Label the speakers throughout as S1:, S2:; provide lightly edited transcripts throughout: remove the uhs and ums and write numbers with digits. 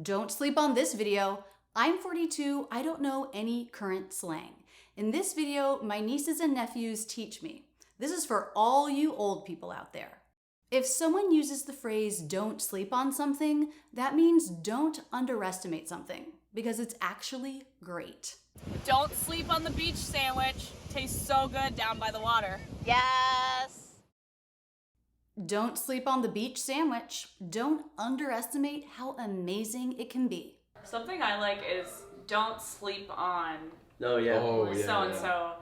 S1: Don't sleep on this video. I'm 42, I don't know any current slang. In this video, my nieces and nephews teach me. This is for all you old people out there. If someone uses the phrase don't sleep on something, that means don't underestimate something, because it's actually great.
S2: Don't sleep on the beach sandwich. Tastes so good down by the water.
S3: Yes.
S1: Don't sleep on the beach sandwich. Don't underestimate how amazing it can be.
S4: Something I like is don't sleep on
S5: Oh yeah.
S4: so-and-so.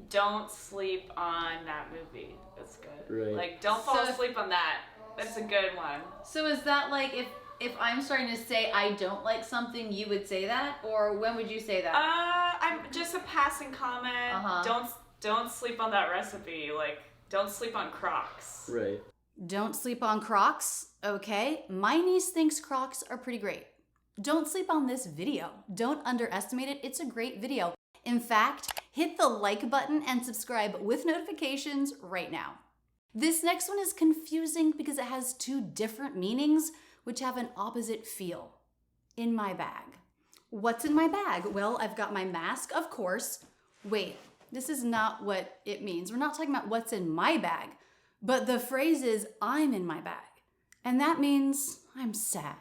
S4: Don't sleep on that movie. That's good.
S5: Right.
S4: Like, don't fall
S3: So-
S4: asleep on that. That's a good one.
S3: So is that like if I'm starting to say I don't like something, you would say that? Or when would you say that?
S4: I'm just a passing comment. Don't sleep on that recipe. Like, don't sleep on Crocs.
S5: Right.
S1: Don't sleep on Crocs. Okay, my niece thinks Crocs are pretty great. Don't sleep on this video. Don't underestimate it. It's a great video. In fact, hit the like button and subscribe with notifications right now. This next one is confusing because it has two different meanings which have an opposite feel. In my bag. What's in my bag? Well, I've got my mask, of course. Wait, this is not what it means. We're not talking about what's in my bag, but the phrase is I'm in my bag. And that means I'm sad.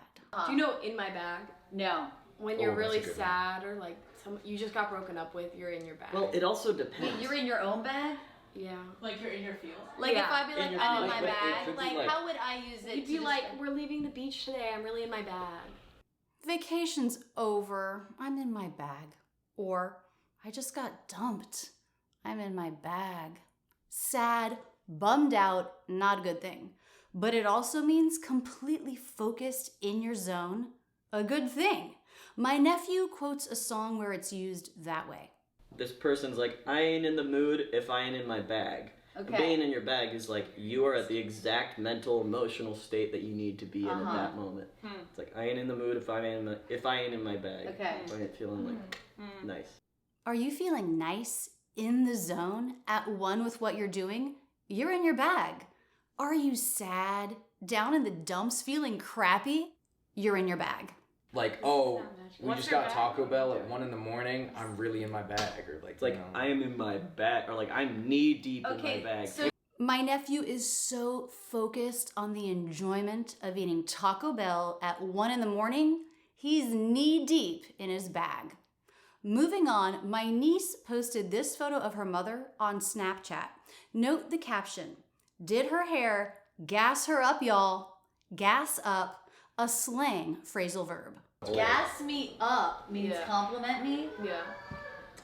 S6: Do you know in my bag?
S3: No.
S6: When you're
S7: that's
S6: really
S7: a good one.
S6: sad or like you just got broken up with, you're in your bag.
S5: Well, it also
S3: Wait,
S5: depends.
S3: you're in your own bag?
S6: yeah.
S4: Like, you're in your field.
S3: Like
S6: Yeah.
S3: if I'd be like,
S5: In your
S3: I'm in
S5: feelings,
S3: my
S5: but it
S3: bag,
S5: could be
S3: like,
S5: like-
S3: how would I use it?
S6: You'd
S3: to
S6: be like,
S3: describe-
S6: we're leaving the beach today. I'm really in my bag.
S1: Vacation's over. I'm in my bag. Or I just got dumped. I'm in my bag. Sad, bummed out, not a good thing. But it also means completely focused in your zone. A good thing. My nephew quotes a song where it's used that way.
S5: This person's like, I ain't in the mood if I ain't in my bag.
S3: Okay.
S5: Being in your bag is like you are at the exact mental, emotional state that you need to be in at that moment. It's like I ain't in the mood if I ain't in my bag.
S3: Okay.
S5: If I ain't feeling like nice.
S1: Are you feeling nice, in the zone, at one with what you're doing? You're in your bag. Are you sad, down in the dumps, feeling crappy? You're in your bag.
S7: Like, oh, we
S4: What's
S7: just
S4: your
S7: got
S4: bag?
S7: Taco Bell at 1 a.m. I'm really in my bag, or like,
S5: It's like
S7: you know.
S5: I am in my bag, or like I'm knee deep in
S3: Okay,
S5: my bag.
S3: so
S1: My nephew is so focused on the enjoyment of eating Taco Bell at 1 in the morning, he's knee deep in his bag. Moving on, my niece posted this photo of her mother on Snapchat. Note the caption, did her hair, gas her up, y'all. Gas up, a slang phrasal verb.
S3: gas me up means
S6: Yeah.
S3: compliment me.
S6: Yeah.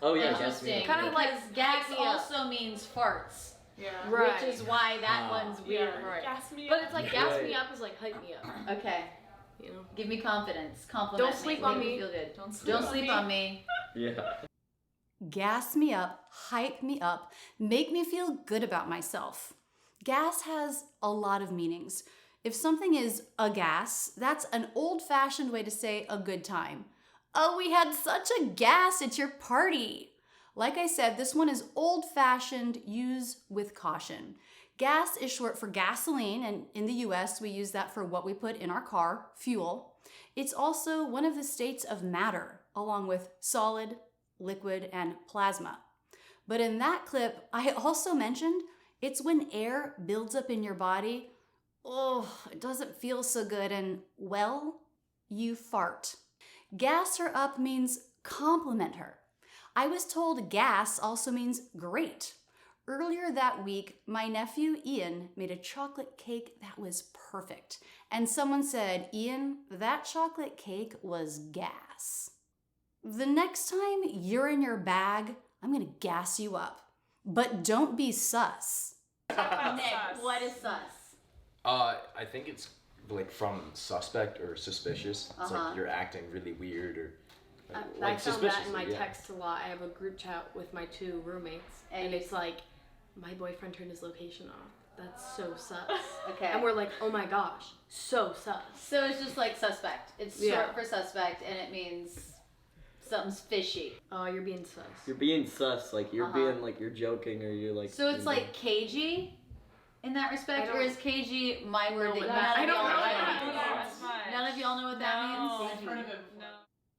S5: Oh yeah.
S3: Interesting.
S6: Kinda
S3: because
S6: like
S3: gas
S6: hype me up.
S3: also means farts.
S4: Yeah.
S6: Right.
S3: Which is why that one's weird.
S6: Right.
S4: Gas me
S6: But
S4: up.
S6: it's like gas
S5: Right.
S6: me up is like hype me up.
S3: Okay.
S6: You know.
S3: Give me confidence. Compliment
S6: Don't sleep
S3: me.
S6: on
S3: Make
S6: me.
S3: Feel good.
S4: Don't sleep
S3: Don't
S4: on
S3: sleep
S4: me.
S3: on me.
S5: Yeah.
S1: Gas me up, hype me up, make me feel good about myself. Gas has a lot of meanings. If something is a gas, that's an old-fashioned way to say a good time. Oh, we had such a gas at your party. Like I said, this one is old-fashioned, use with caution. Gas is short for gasoline, and in the US, we use that for what we put in our car, fuel. It's also one of the states of matter, along with solid, liquid, and plasma. But in that clip, I also mentioned it's when air builds up in your body. Oh, it doesn't feel so good, and well, you fart. Gas her up means compliment her. I was told gas also means great. Earlier that week, my nephew Ian made a chocolate cake that was perfect. And someone said, Ian, that chocolate cake was gas. The next time you're in your bag, I'm gonna gas you up. But don't be sus.
S3: Nick, what is sus?
S7: I think it's like from suspect or suspicious. It's
S3: Uh-huh.
S7: like you're acting really weird or
S6: I
S7: like
S6: found that in my
S7: suspicious, yeah.
S6: text a lot. I have a group chat with my 2 roommates,
S3: And
S6: and it's like, my boyfriend turned his location off. That's so sus.
S3: Okay.
S6: And we're like, oh my gosh, so sus.
S3: So it's just like suspect. It's
S6: Yeah.
S3: short for suspect, and it means something's fishy.
S6: Oh, you're being sus.
S5: You're being sus, like you're
S3: Uh-huh.
S5: being like you're joking or you're like.
S3: So it's
S5: you know.
S3: like cagey. in that respect, or is KG my word that
S6: I don't know.
S3: None of y'all know what that means?
S4: No.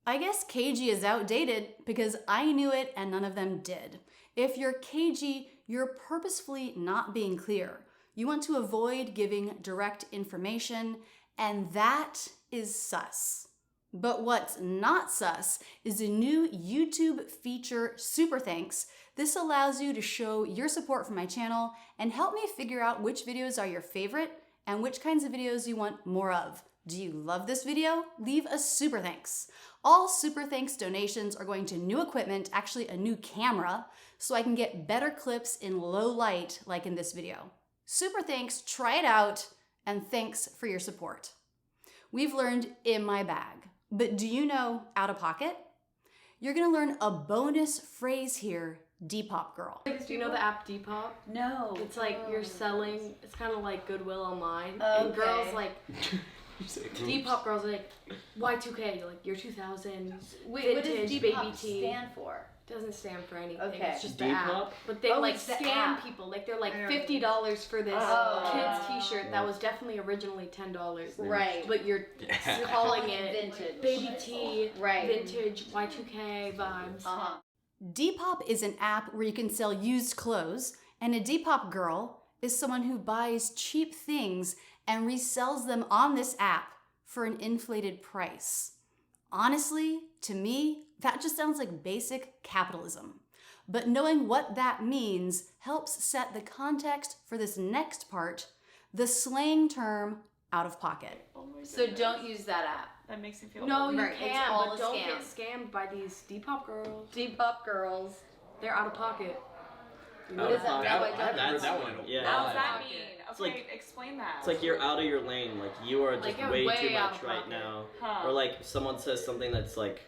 S1: I guess cagey is outdated because I knew it and none of them did. If you're cagey, you're purposefully not being clear. You want to avoid giving direct information, and that is sus. But what's not sus is a new YouTube feature, Super Thanks. This allows you to show your support for my channel and help me figure out which videos are your favorite and which kinds of videos you want more of. Do you love this video? Leave a Super Thanks. All Super Thanks donations are going to new equipment, actually a new camera, so I can get better clips in low light like in this video. Super Thanks, try it out, and thanks for your support. We've learned in my bag, but do you know out of pocket? You're gonna learn a bonus phrase here, Depop girl.
S6: Do you know the app Depop?
S3: No.
S6: It's like you're selling, it's kind of like Goodwill online.
S3: Okay.
S6: And girls like, Depop girls are like, Y2K, you're like, you're 2000,
S3: Wait, what
S6: vintage,
S3: does
S6: baby
S3: Depop
S6: tea.
S3: stand for?
S6: Doesn't stand for anything.
S3: Okay.
S6: It's just the
S5: Depop?
S6: app. But they
S3: Oh, it's the
S6: scam
S3: app.
S6: people. Like they're like $50 for this kids t-shirt that was definitely originally $10.
S3: Right.
S6: But you're calling it
S3: Vintage.
S6: baby tea,
S3: Right.
S6: vintage, Y2K vibes.
S3: Uh-huh.
S1: Depop is an app where you can sell used clothes, and a Depop girl is someone who buys cheap things and resells them on this app for an inflated price. Honestly, to me, that just sounds like basic capitalism. But knowing what that means helps set the context for this next part, the slang term out of pocket.
S3: So don't use that app.
S4: That makes me feel
S6: No,
S4: old.
S6: you
S3: Right, it's
S6: can,
S3: all
S6: but
S3: a
S6: don't
S3: scam.
S6: get scammed by these Depop girls.
S3: Depop girls.
S6: They're out of pocket.
S3: What is that?
S5: Out of
S3: No, I
S5: pocket.
S3: don't.
S7: That's that one.
S5: Yeah.
S4: What does
S6: Out
S4: that
S6: of
S4: mean?
S5: It's
S4: Okay,
S5: like-
S4: explain that.
S5: It's like you're out of your lane. Like you are just
S6: Like, you're
S5: way
S6: way
S5: too
S6: out
S5: much
S6: of
S5: right
S6: pocket.
S5: now.
S4: Huh.
S5: Or like someone says something that's like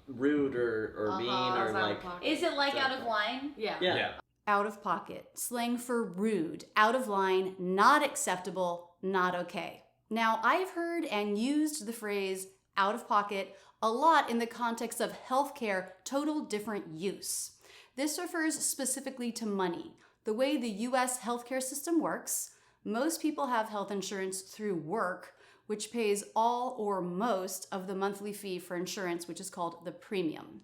S5: rude or mean or
S6: That's out of
S5: like
S6: pocket.
S3: Is it like out of line?
S6: Yeah.
S5: yeah.
S1: Out of pocket, slang for rude, out of line, not acceptable, not okay. Now, I've heard and used the phrase out of pocket a lot in the context of healthcare, total different use. This refers specifically to money. The way the US healthcare system works, most people have health insurance through work, which pays all or most of the monthly fee for insurance, which is called the premium.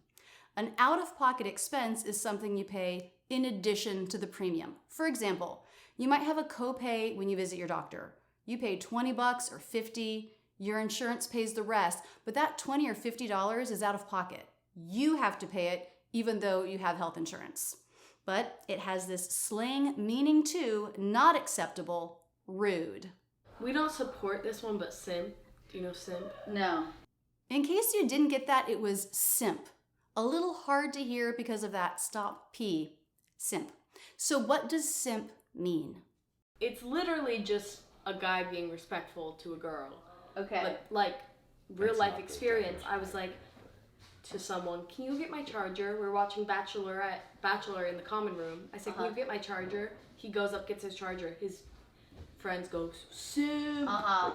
S1: An out-of-pocket expense is something you pay in addition to the premium. For example, you might have a copay when you visit your doctor. You pay $20 or $50, your insurance pays the rest, but that $20 or $50 is out of pocket. You have to pay it even though you have health insurance. But it has this slang meaning too, not acceptable, rude.
S6: We don't support this one, but simp. Do you know simp?
S3: No.
S1: In case you didn't get that, it was simp. A little hard to hear because of that stop P, simp. So what does simp mean?
S6: It's literally just a guy being respectful to a girl.
S3: Okay.
S6: But like real
S7: That's
S6: life
S7: not the
S6: experience, I was like to someone, "Can you get my charger?" We're watching Bachelor in the common room. I said, "Can you get my charger?" He goes up, gets his charger. His friends go, "Simp."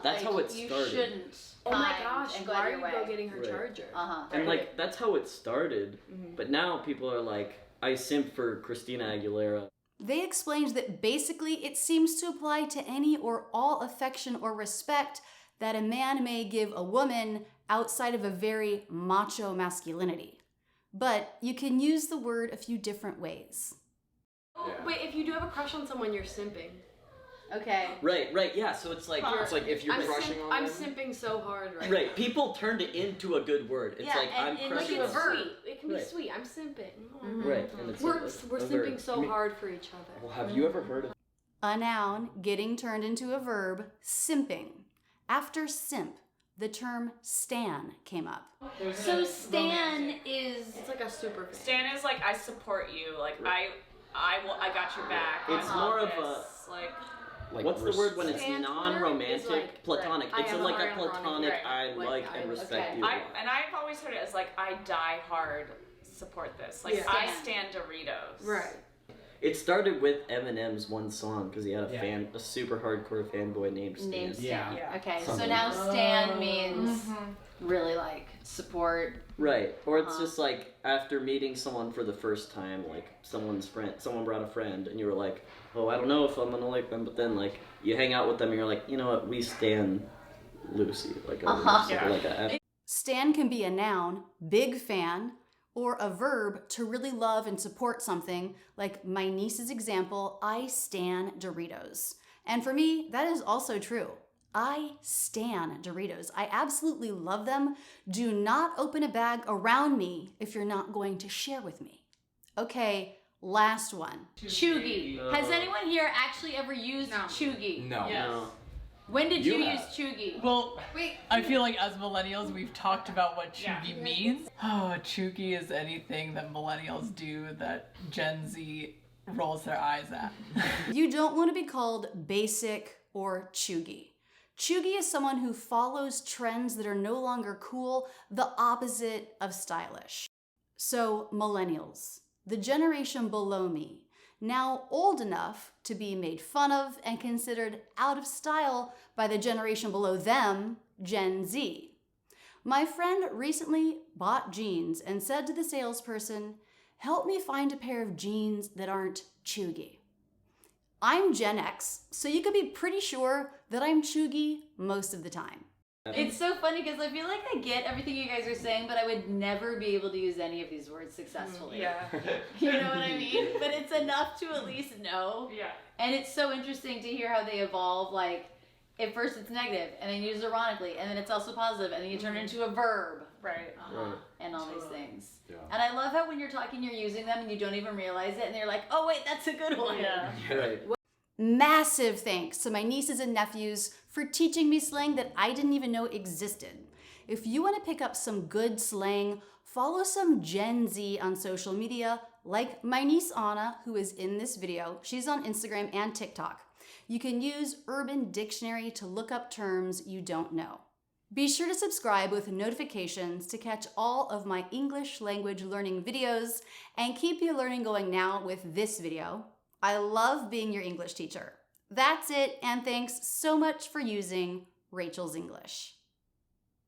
S5: That's how it
S3: You
S5: started.
S3: shouldn't.
S6: Oh my
S3: find
S6: gosh,
S3: and go
S6: why
S3: out
S6: are
S3: of
S6: you
S3: your
S6: go
S3: way.
S6: getting her
S5: Right.
S6: charger?
S5: And like that's how it started. But now people are like, I simp for Christina Aguilera.
S1: They explained that basically it seems to apply to any or all affection or respect that a man may give a woman outside of a very macho masculinity. But you can use the word a few different ways.
S6: Oh, wait, if you do have a crush on someone, you're simping.
S3: Okay.
S5: Right, yeah. So it's like
S7: It's like if you're crushing on
S6: I'm
S7: them.
S6: simping so hard right
S5: right. People turned it into a good word. It's
S3: Yeah,
S5: like
S3: and-
S5: I'm
S3: and
S6: now. Like
S5: crushing
S6: it's
S5: on.
S6: sweet. It can be
S5: Right.
S6: sweet. I'm simping.
S5: Right, and it's
S6: We're
S5: a
S6: simping
S5: verb.
S6: so hard for each other.
S7: Well, have you ever heard of?
S1: A noun getting turned into a verb, simping. After simp, the term stan came up.
S3: So Stan is
S6: It's like a super fan.
S4: Stan is like I support you. Like I got your back.
S5: It's
S4: I
S5: more
S4: love
S5: of
S4: this. like
S7: Like
S5: What's the word when it's
S6: Stan
S5: non-romantic?
S6: is like-
S5: platonic.
S6: I
S5: It's
S6: am
S5: like a
S6: ironic,
S5: platonic.
S4: right.
S5: I
S6: Like,
S5: like
S6: I
S5: and
S6: was-
S5: respect
S3: okay.
S5: you.
S4: I've always heard it as like I die hard support this. Like
S6: Yeah.
S4: I stand Doritos.
S6: Right.
S5: It started with Eminem's one song because he had a
S7: Yeah.
S5: a super hardcore fanboy named Stan.
S3: named Stan.
S7: Yeah.
S3: Okay, so
S5: Something.
S3: now Stan means really like support.
S5: Right. Or it's just like after meeting someone for the first time, like someone brought a friend, and you were like, oh, I don't know if I'm gonna like them, but then like you hang out with them and you're like, you know what, we stan Lucy, like
S1: Stan can be a noun, big fan, or a verb to really love and support something, like my niece's example, I stan Doritos. And for me, that is also true. I stan Doritos. I absolutely love them. Do not open a bag around me if you're not going to share with me. Okay, last one.
S3: Cheugy. Has anyone here actually ever used cheugy?
S7: No.
S4: Yes.
S5: No.
S3: When did you
S7: You
S3: use
S7: have.
S3: cheugy?
S8: Well,
S6: Wait.
S8: I feel like as millennials, we've talked about what
S4: Yeah.
S8: cheugy means. Oh, cheugy is anything that millennials do that Gen Z rolls their eyes at.
S1: You don't want to be called basic or cheugy. Cheugy is someone who follows trends that are no longer cool, the opposite of stylish. So, millennials, the generation below me, now old enough to be made fun of and considered out of style by the generation below them, Gen Z. My friend recently bought jeans and said to the salesperson, "Help me find a pair of jeans that aren't cheugy." I'm Gen X, so you could be pretty sure that I'm cheugy most of the time.
S3: It's so funny because I feel like I get everything you guys are saying, but I would never be able to use any of these words successfully.
S4: Yeah.
S3: You know what I mean? But it's enough to at least know.
S4: Yeah.
S3: And it's so interesting to hear how they evolve. Like, at first it's negative, and then you use it ironically, and then it's also positive, and then you turn it into a verb.
S4: Right.
S5: Right.
S3: And all these things.
S7: Yeah.
S3: And I love how when you're talking, you're using them, and you don't even realize it, and you're like, oh, wait, that's a good one.
S4: Yeah.
S5: Right.
S1: Massive thanks to my nieces and nephews for teaching me slang that I didn't even know existed. If you want to pick up some good slang, follow some Gen Z on social media, like my niece Anna, who is in this video. She's on Instagram and TikTok. You can use Urban Dictionary to look up terms you don't know. Be sure to subscribe with notifications to catch all of my English language learning videos and keep your learning going now with this video. I love being your English teacher. That's it, and thanks so much for using Rachel's English.